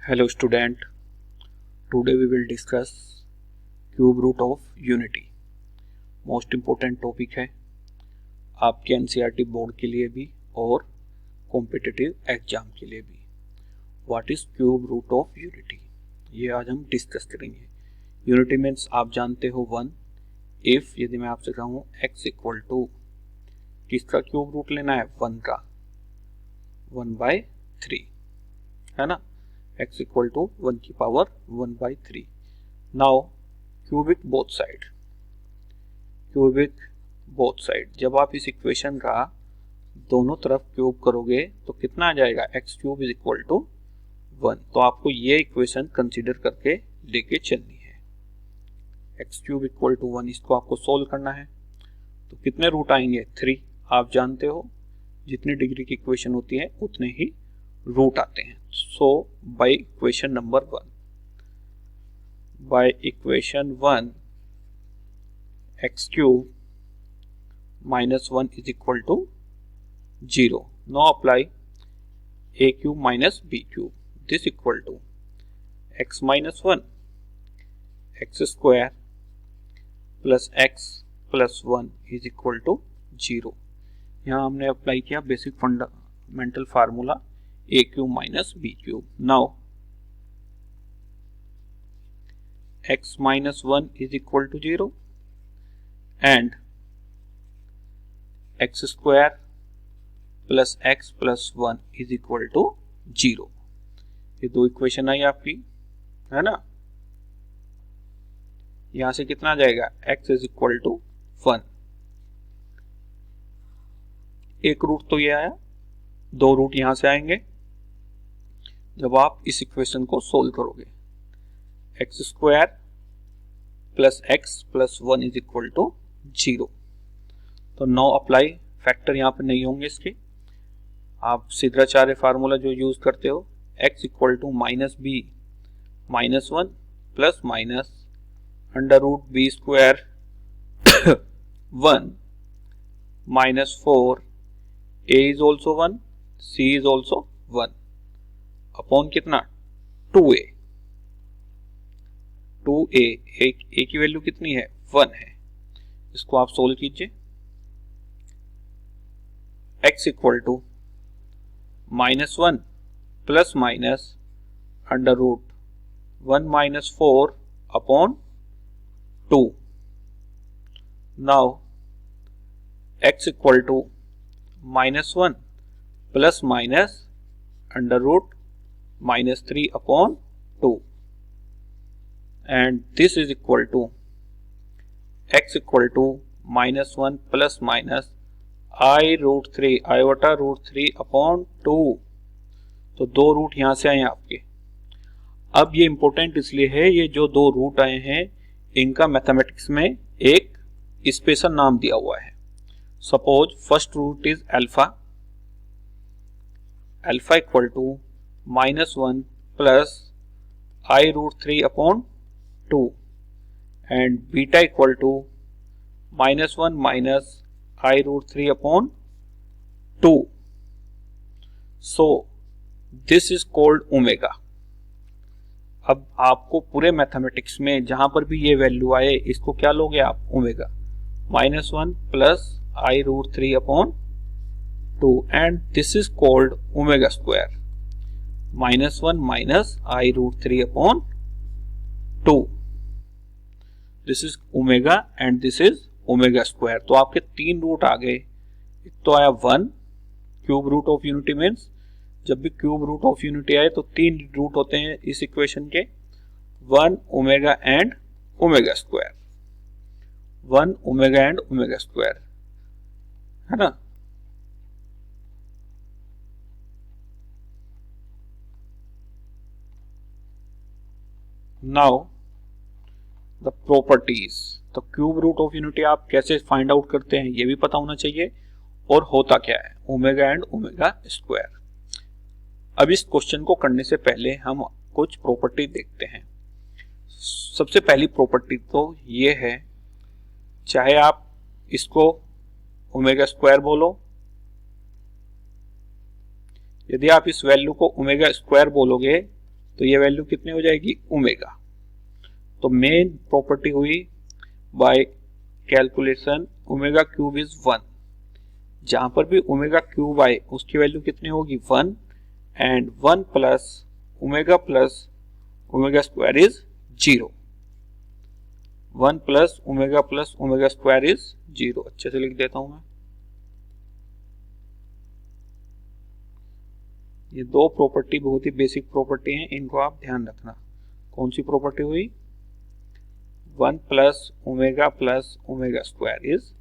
Hello student, today we will discuss cube root of unity. Most important topic है आपके NCERT board के लिए भी और कॉम्पिटिटिव एग्जाम के लिए भी. What is cube root of unity, ये आज हम डिस्कस करेंगे. यूनिटी मीन्स आप जानते हो 1. इफ यदि मैं आपसे कहूँ x इक्वल टू किसका क्यूब रूट लेना है, 1 का, 1/3 है ना. x इक्वल टू 1 की power 1/3. Now cubic both side जब आप इस इक्वेशन का दोनों तरफ क्यूब करोगे तो कितना आ जाएगा, x cube is equal to 1. तो आपको ये इक्वेशन कंसीडर करके लेके चलनी है. x क्यूब इक्वल टू 1, इसको आपको सोल्व करना है. तो कितने रूट आएंगे, 3. आप जानते हो जितनी डिग्री की इक्वेशन होती है उतने ही रूट आते हैं. So by equation number 1 x cube minus 1 is equal to 0. Now apply a cube minus b cube. This equal to x minus 1 x square plus x plus 1 is equal to 0. यहाँ हमने apply किया basic fundamental formula a cube minus b cube. Now x minus 1 is equal to 0 and x square plus x plus 1 is equal to 0. ये दो equation आई आपकी, है ना. यहां से कितना आ जाएगा, x is equal to 1. एक रूट तो ये आया, दो रूट यहां से आएंगे जब आप इस इक्वेशन को सोल्व करोगे. x square plus x plus 1 is equal to 0. तो नो अप्लाई, फैक्टर यहाँ पे नहीं होंगे इसके. आप सिद्धाचार्य फार्मूला जो यूज करते हो, x equal to minus b minus 1 plus minus under root b square 1 minus 4 a is also 1 c is also 1 upon कितना 2a. a की वैल्यू कितनी है, 1 है. इसको आप सोल्व कीजिए. x equal to minus 1 plus minus under root 1 minus 4 upon 2. Now x equal to minus 1 plus minus under root minus 3 upon 2 and this is equal to x equal to minus 1 plus minus I root 3 iota root 3 upon 2. तो दो root यहां से आए आपके. अब ये important इसलिए है, ये जो दो रूट आए हैं इनका मैथमेटिक्स में एक स्पेशल नाम दिया हुआ है. Suppose first root is alpha equal to minus 1 plus I root 3 upon 2 and beta equal to minus 1 minus I root 3 upon 2. So this is called omega. अब आपको पूरे मैथमेटिक्स में जहां पर भी ये वैल्यू आए इसको क्या लोगे आप, omega. Minus 1 plus I root 3 upon 2 and this is called omega square. Minus 1 minus I root 3 upon 2. This is omega and this is omega square. तो आपके तीन रूट आ गए. एक तो आया 1 cube root of unity means जब भी cube root of unity आए तो तीन रूट होते हैं इस इक्वेशन के, 1 omega and omega square. 1 omega and omega square, है ना. Now the properties. तो क्यूब रूट ऑफ यूनिटी आप कैसे फाइंड आउट करते हैं ये भी पता होना चाहिए, और होता क्या है, ओमेगा एंड ओमेगा स्क्वायर. अब इस क्वेश्चन को करने से पहले हम कुछ प्रॉपर्टी देखते हैं. सबसे पहली प्रॉपर्टी तो ये है, चाहे आप इसको ओमेगा स्क्वायर बोलो, यदि आप इस वैल्यू को ओमेगा स्क्वायर बोलोगे तो ये वैल्यू कितनी हो जाएगी, ओमेगा। तो मेन प्रॉपर्टी हुई by calculation omega cube is 1। जहां पर भी ओमेगा क्यूब आए उसकी वैल्यू कितनी होगी, 1, and 1 plus omega square is 0। 1 plus omega square is 0। अच्छे से लिख देता हूं मैं। ये दो प्रॉपर्टी बहुत ही बेसिक प्रॉपर्टी हैं, इनको आप ध्यान रखना। कौन सी प्रॉपर्टी हुई, 1 प्लस ओमेगा स्क्वायर इज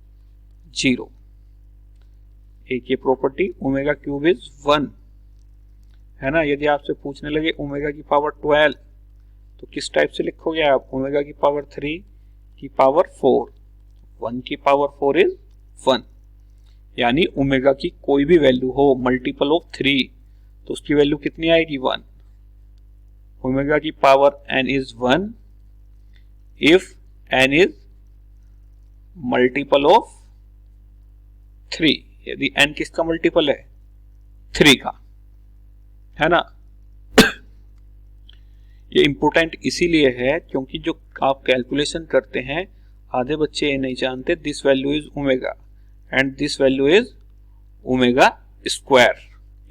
0। एक ये प्रॉपर्टी ओमेगा क्यूब इज 1 है ना। यदि आपसे पूछने लगे ओमेगा की पावर 12 तो किस टाइप से लिखोगे आप, ओमेगा की पावर 3 की पावर 4। 1 की पावर 4 इज 1, यानी ओमेगा की कोई भी वैल्यू हो मल्टीपल ऑफ 3 तो उसकी वैल्यू कितनी आएगी, 1। ओमेगा की power n is 1 if n is multiple of 3। यदि n किसका मल्टीपल है, 3 का, है ना। ये इंपॉर्टेंट इसीलिए है क्योंकि जो आप कैलकुलेशन करते हैं आधे बच्चे ये नहीं जानते this value is omega and this value is omega square,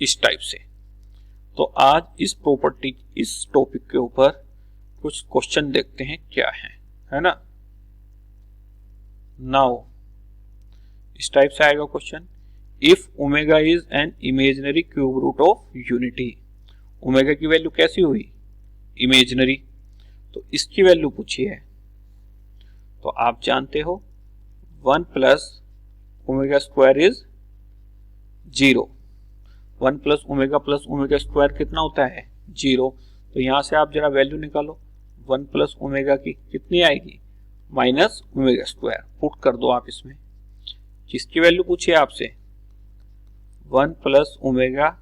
इस टाइप से। तो आज इस प्रॉपर्टी, इस टॉपिक के ऊपर कुछ क्वेश्चन देखते हैं क्या है ना। नाउ इस टाइप से आएगा question, if omega is an imaginary cube root of unity. Omega की वैल्यू कैसी हुई, इमेजिनरी, तो इसकी वैल्यू पूछी है। तो आप जानते हो 1 plus omega square is 0। 1 plus omega square कितना होता है, 0। तो यहां से आप जरा वैल्यू निकालो, 1 प्लस ओमेगा की कितनी आएगी, माइनस ओमेगा स्क्वायर। पुट कर दो आप इसमें, किसकी वैल्यू पूछी है आपसे, 1 plus omega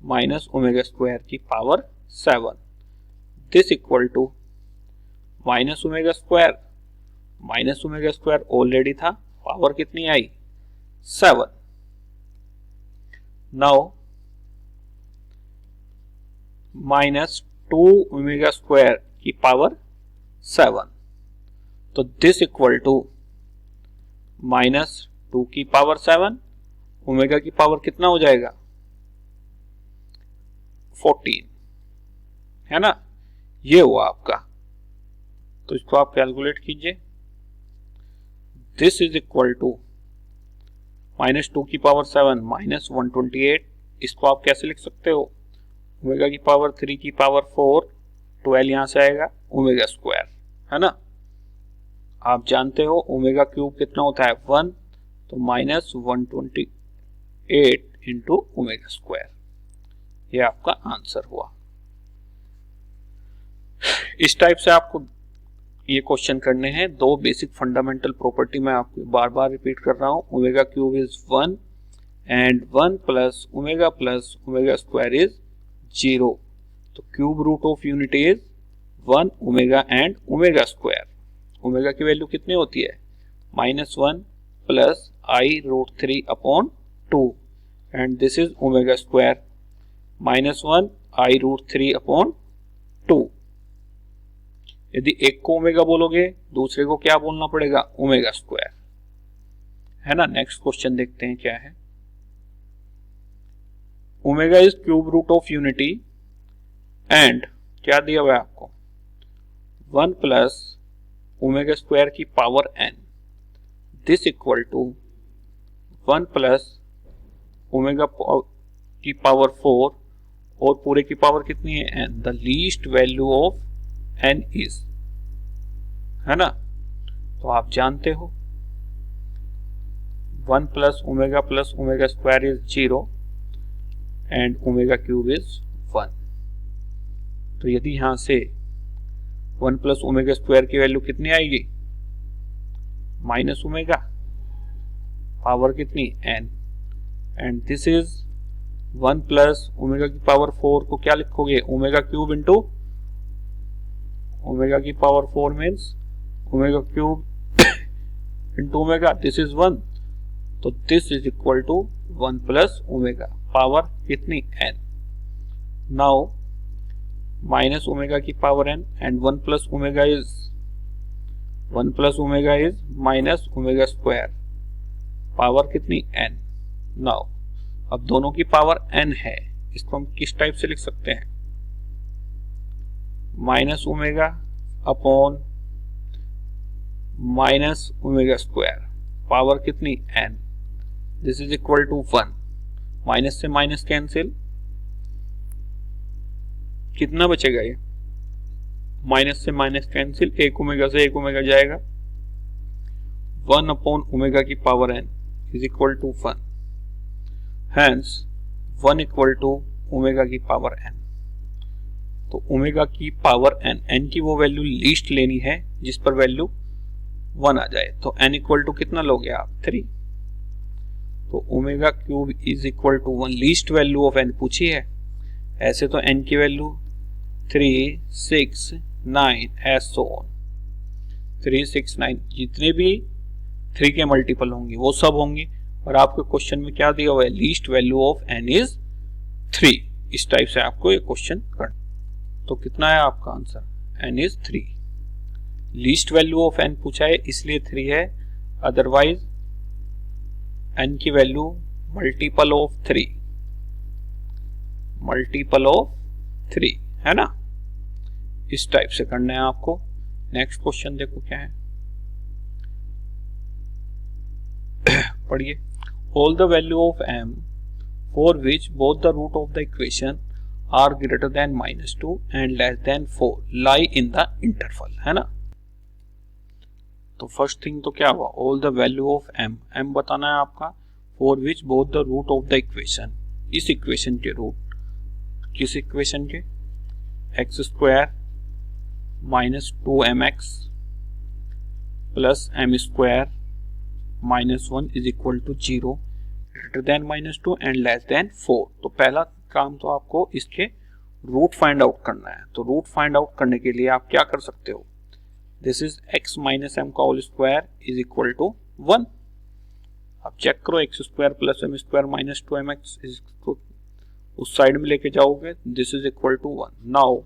minus omega square की power 7। This equal to minus omega square already था, पावर कितनी आई, 7। नाउ माइनस 2 ओमेगा स्क्वायर की पावर 7, तो दिस इक्वल टू माइनस 2 की पावर 7, ओमेगा की पावर कितना हो जाएगा, 14, है ना। ये हुआ आपका, तो इसको आप कैलकुलेट कीजिए। This is equal to minus 2 की पावर 7 माइनस 128। इसको आप कैसे लिख सकते हो, ओमेगा की पावर 3 की पावर 4, 12 यहां से आएगा, ओमेगा स्क्वायर, है ना। आप जानते हो ओमेगा क्यूब कितना होता है, 1, तो माइनस 128 इंटू ओमेगा स्क्वायर। ये आपका आंसर हुआ। इस टाइप से आपको ये क्वेश्चन करने हैं। दो बेसिक फंडामेंटल प्रॉपर्टी मैं आपको बार बार रिपीट कर रहा हूं, omega cube is 1 and 1 plus omega square is 0। तो cube root of unity is 1 omega and omega square. Omega की वैल्यू कितनी होती है, -1 plus I root 3 upon 2 and this is omega square -1 I root 3 upon 2। यदि एक को omega बोलोगे दूसरे को क्या बोलना पड़ेगा, ओमेगा स्क्वायर, है ना। नेक्स्ट क्वेश्चन देखते हैं क्या है। Omega is cube root of unity and क्या दिया हुआ है आपको, 1 प्लस ओमेगा स्क्वायर की power n। This equal to 1 plus omega की पावर 4 और पूरे की पावर कितनी है, n। The least value of n is, है ना। तो आप जानते हो 1 plus omega square is 0 and omega cube is 1। तो यदि यहां से 1 प्लस ओमेगा स्क्वायर की वैल्यू कितनी आएगी, माइनस ओमेगा, पावर कितनी, n, and this is 1 plus omega की पावर 4 को क्या लिखोगे, ओमेगा क्यूब इंटू ओमेगा की power 4 means omega cube into omega, this is 1। तो this is equal to 1 plus omega, power कितनी, n। नाउ माइनस ओमेगा की power n and 1 plus omega is minus omega square, power कितनी n। Now अब दोनों की power n है, इसको हम किस टाइप से लिख सकते हैं, minus omega upon minus omega square, power कितनी n, this is equal to 1, minus से माइनस कैंसिल, कितना बचेगा ये, माइनस से माइनस कैंसिल, एक ओमेगा से एक ओमेगा जाएगा, 1 अपॉन ओमेगा की power n is equal to 1, hence 1 equal to omega की पावर n। तो ओमेगा की पावर n की वो वैल्यू लीस्ट लेनी है जिस पर वैल्यू 1 आ जाए, तो n इक्वल टू कितना लोगे आप, 3। तो omega cube is equal to 1, least value of n पूछी है, ऐसे तो n की वैल्यू 3, 6, 9 एज सो ऑन, 3, 6, 9 जितने भी 3 के मल्टीपल होंगे वो सब होंगे, और आपके क्वेश्चन में क्या दिया हुआ है, least value of n is 3, इस टाइप से आपको ये क्वेश्चन करना। तो कितना है आपका answer, n is 3, least value of n पूछा है इसलिए 3 है, अदरवाइज n की वैल्यू मल्टीपल ऑफ 3 है ना, इस टाइप से करना है आपको। नेक्स्ट क्वेश्चन देखो क्या है, पढ़िए, all the value of m for which both the root of the equation are greater than -2 and less than 4 lie in the interval, है ना। तो फर्स्ट थिंग तो क्या हुआ, all the value of m बताना है आपका, for which both the root of the equation, इस इक्वेशन के रूट, किस इक्वेशन के, x square minus 2mx plus m square minus 1 is equal to 0 greater than -2 and less than 4। तो पहला काम तो आपको इसके रूट फाइंड आउट करना है, तो रूट फाइंड आउट करने के लिए आप क्या कर सकते हो, this is x minus m का whole square is equal to 1। अब चेक करो, x square plus m square minus 2mx इसको उस साइड में लेके जाओगे, this is equal to 1। Now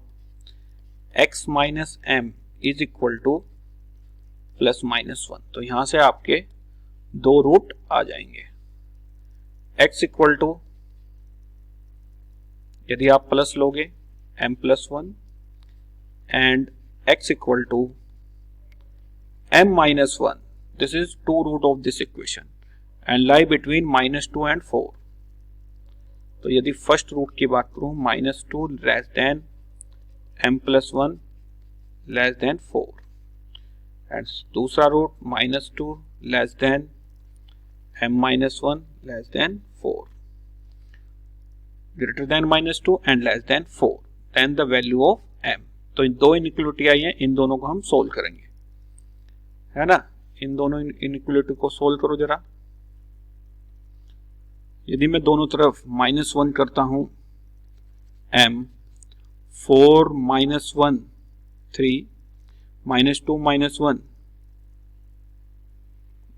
x minus m is equal to plus minus 1, तो यहां से आपके दो रूट आ जाएंगे, x इक्वल टू, यदि आप प्लस लोगे m plus 1 and x equal to m minus 1, this is two root of this equation and lie between -2 and 4। तो यदि फर्स्ट रूट की बात करूं, -2 less than m plus 1 less than 4 and दूसरा root -2 less than m minus 1 less than 4 greater than -2 and less than 4, then the value of m। तो इन दो inequality आई है, इन दोनों को हम सोल्व करेंगे, है ना। इन दोनों इनइक्वालिटी को सोल्व करो जरा। यदि मैं दोनों तरफ -1 करता हूं, m 4 माइनस 1 3 -2 माइनस 1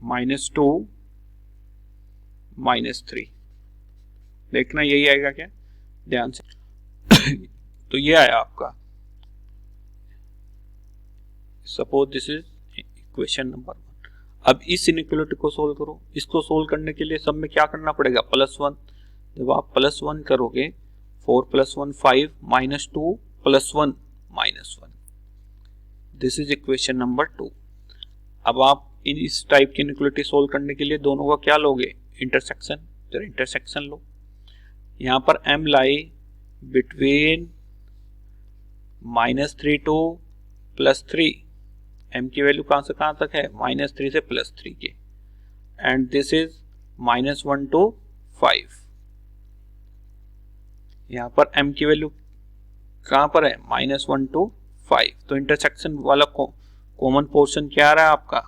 -2 -3, देखना यही आएगा क्या, ध्यान से। तो ये आया आपका, suppose this is equation number 1। अब इस इनइक्वालिटी को सोल्व करो, इसको सोल्व करने के लिए सब में क्या करना पड़ेगा, +1। जब आप +1 करोगे, 4 + 1 5 -2 + 1 -1, दिस इज इक्वेशन नंबर 2। अब आप इस टाइप की इनइक्वालिटी सोल्व करने के लिए दोनों का क्या लोगे, इंटरसेक्शन, तो इंटरसेक्शन लो। यहां पर m lie between -3 to +3, m की वैल्यू कहां से कहां तक है, -3 से +3 के, एंड दिस इज -1 to 5। यहां पर m की वैल्यू कहां पर है, -1 to 5। तो इंटरसेक्शन वाला कॉमन पोर्शन क्या आ रहा है आपका,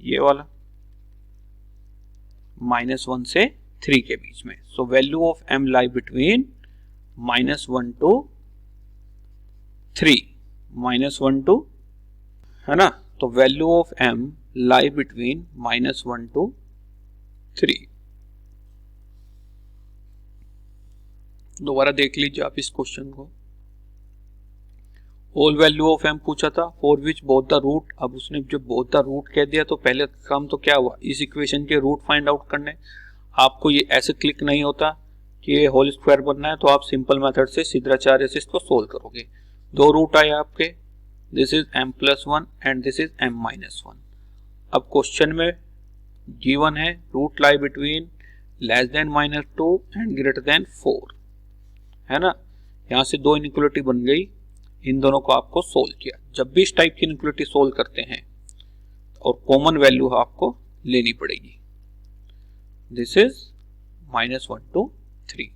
ये वाला -1 से 3 के बीच में। So value of m lie between -1 to 3, -1 to, है ना। तो value of m lie between -1 to 3। दोबारा देख लीजिए आप इस क्वेश्चन को, ऑल वैल्यू ऑफ m पूछा था for which both the root. अब उसने जो बोथ द रूट कह दिया तो पहले काम तो क्या हुआ, इस इक्वेशन के रूट फाइंड आउट करने। आपको ये ऐसे क्लिक नहीं होता कि ये होल स्क्वायर बनना है, तो आप सिंपल मेथड से सिद्धाचार्य से इसको सोल्व करोगे। दो रूट आए आपके, this is m+1 and this is m-1। अब क्वेश्चन में गिवन है रूट लाई बिटवीन <-2 एंड <4, है ना। यहां से दो इनइक्वालिटी बन गई, इन दोनों को आपको सोल्व किया। जब भी इस टाइप की इनइक्वालिटी सोल्व करते हैं और कॉमन वैल्यू आपको लेनी पड़ेगी। This is -1 to 3।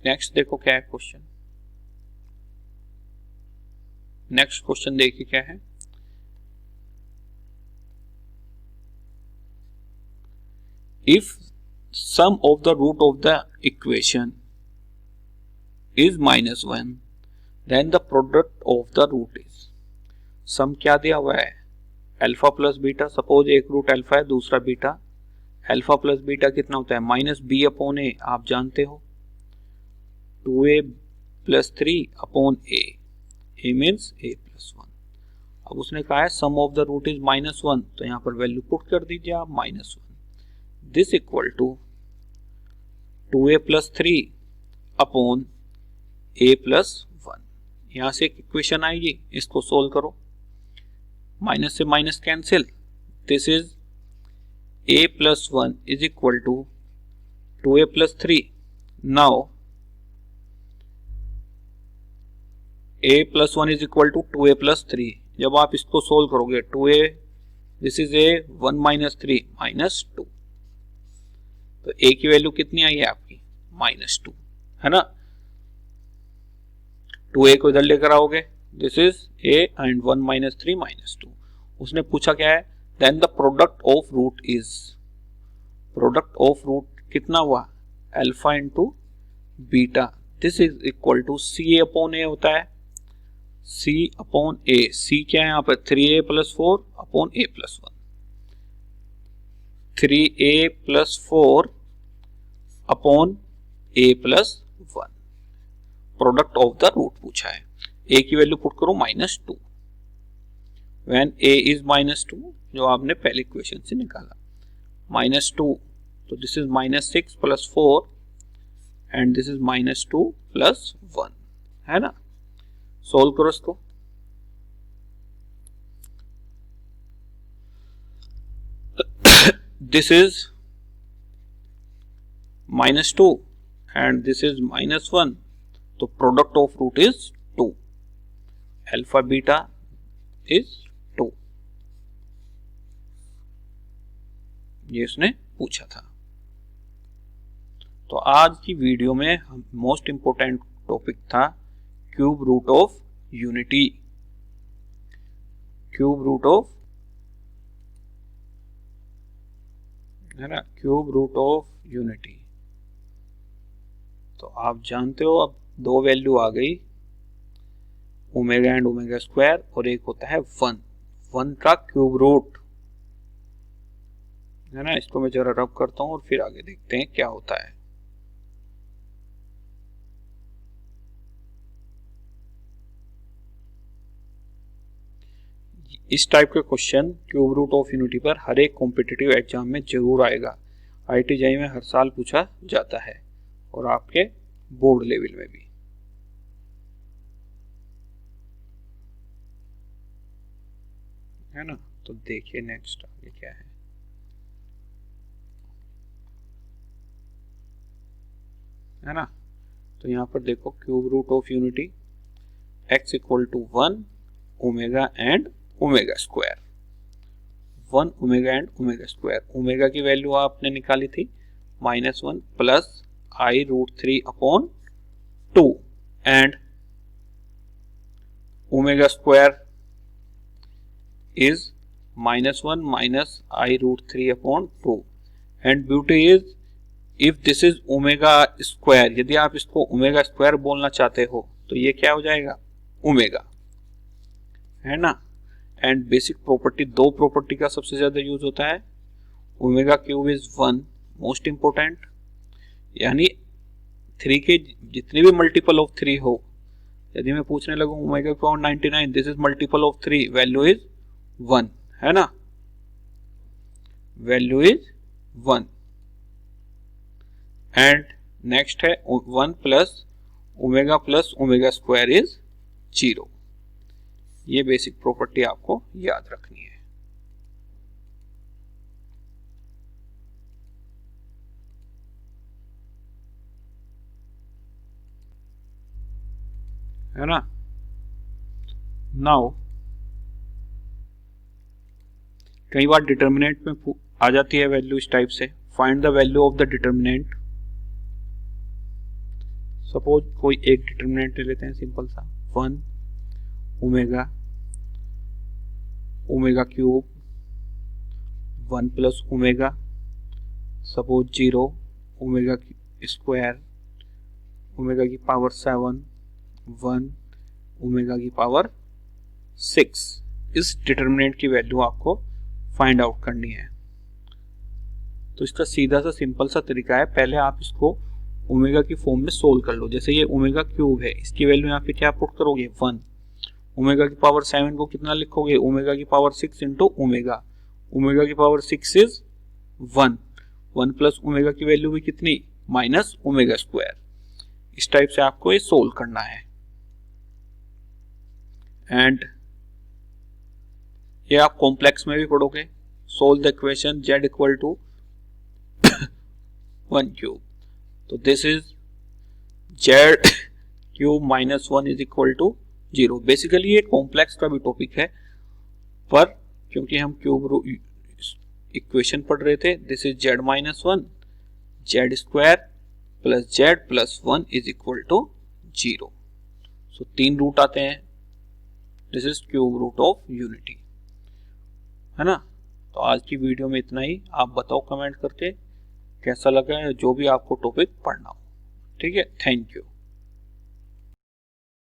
नेक्स्ट देखो क्या है क्वेश्चन। नेक्स्ट क्वेश्चन देखिए क्या है। If sum of the root of the equation is -1 then the product of the root is. Sum क्या दिया हुआ है, अल्फा प्लस बीटा। सपोज एक रूट अल्फा है दूसरा बीटा। अल्फा प्लस बीटा कितना होता है, -b/a। आप जानते हो 2a + 3/a, a means a+1। अब उसने कहा है सम ऑफ द रूट इज -1, तो यहां पर वैल्यू पुट कर दीजिए आप -1। This equal to 2a + 3/a+1। यहां से एक इक्वेशन आएगी, इसको सोल्व करो। माइनस से minus cancel, this is a+1 is equal to 2a + 3। Now a+1 is equal to 2a + 3। जब आप इसको सोल्व करोगे 2a, दिस इज a 1 - 3 -2, तो a की वैल्यू कितनी आई है आपकी -2, है ना। 2a को इधर लेकर आओगे, दिस इज a एंड 1 - 3 -2। उसने पूछा क्या है, then the product of root is. Product of root कितना हुआ, alpha into beta. This is equal to CA/A होता है, C/A। C क्या है यहाँ पर 3a + 4/a+1। 3a + 4/a+1 product of the root पूछा है। a की वैल्यू पुट करो -2 व्हेन a इज -2, जो आपने पहले इक्वेशन से निकाला। -2, तो this is -6 + 4 and this is -2 + 1, है ना। सोल्व करो इसको। This is -2 and this is -1, तो product of root is 2। Alpha beta is 2, ये उसने पूछा था। तो आज की वीडियो में मोस्ट इंपोर्टेंट टॉपिक था cube root of unity. Cube root of, है ना, क्यूब रूट ऑफ यूनिटी। तो आप जानते हो अब दो वैल्यू आ गई, ओमेगा एंड ओमेगा स्क्वायर, और एक होता है 1 का क्यूब रूट, है ना। इसको मैं जरा रब करता हूं और फिर आगे देखते हैं क्या होता है। इस टाइप का question cube root of unity पर हर एक कॉम्पिटिटिव एग्जाम में जरूर आएगा। IIT JEE में हर साल पूछा जाता है और आपके बोर्ड लेवल में भी, है ना। तो देखिए नेक्स्ट आगे क्या है ना। तो यहां पर देखो cube root of unity x = 1 omega and omega square. 1 omega and omega square. Omega की वैल्यू आपने निकाली थी -1 + I√3/2 and omega square is -1 - I√3/2 and beauty is if this is omega square. यदि आप इसको ओमेगा स्क्वायर बोलना चाहते हो तो ये क्या हो जाएगा, ओमेगा, है ना। एंड बेसिक प्रॉपर्टी, दो प्रॉपर्टी का सबसे ज्यादा यूज होता है। Omega cube is 1 most important, यानी 3 के जितने भी मल्टीपल ऑफ 3 हो यदि मैं पूछने लगूं ओमेगा की power 99, this is multiple of 3, value is 1, है ना, वैल्यू इज 1। एंड नेक्स्ट है 1 प्लस ओमेगा स्क्वायर इज 0। ये बेसिक प्रॉपर्टी आपको याद रखनी है ना। नाउ कई बार डिटर्मिनेंट में आ जाती है वैल्यू इस टाइप से, find the value of the determinant. Suppose कोई एक डिटर्मिनेंट ले लेते हैं सिंपल सा, 1 omega cube 1 plus omega, suppose 0 omega square omega की पावर 7 1 ओमेगा की पावर 6। इस डिटर्मिनेंट की वैल्यू आपको फाइंड आउट करनी है। तो इसका सीधा सा सिंपल सा तरीका है, पहले आप इसको ओमेगा की फॉर्म में सोल्व कर लो। जैसे ये ओमेगा क्यूब है, इसकी वैल्यू यहाँ पे क्या पुट करोगे 1, ओमेगा की पावर 7 को कितना लिखोगे, ओमेगा की पावर 6 इंटू ओमेगा, ओमेगा की पावर 6 इज 1 प्लस ओमेगा की वैल्यू भी कितनी माइनस ओमेगा स्क्वायर। इस टाइप से आपको ये सोल्व करना है। एंड ये आप कॉम्प्लेक्स में भी पढ़ोगे, solve the equation z equal to 1 cube. तो this is z cube minus 1 is equal to 0। Basically ये कॉम्प्लेक्स का भी टॉपिक है, पर क्योंकि हम क्यूब इक्वेशन पढ़ रहे थे, this is z minus 1 z square plus z plus 1 is equal to 0। So 3 root आते हैं, this is cube root of unity, है ना। तो आज की वीडियो में इतना ही। आप बताओ कमेंट करके कैसा लगा है, जो भी आपको टॉपिक पढ़ना हो। ठीक है, थैंक यू।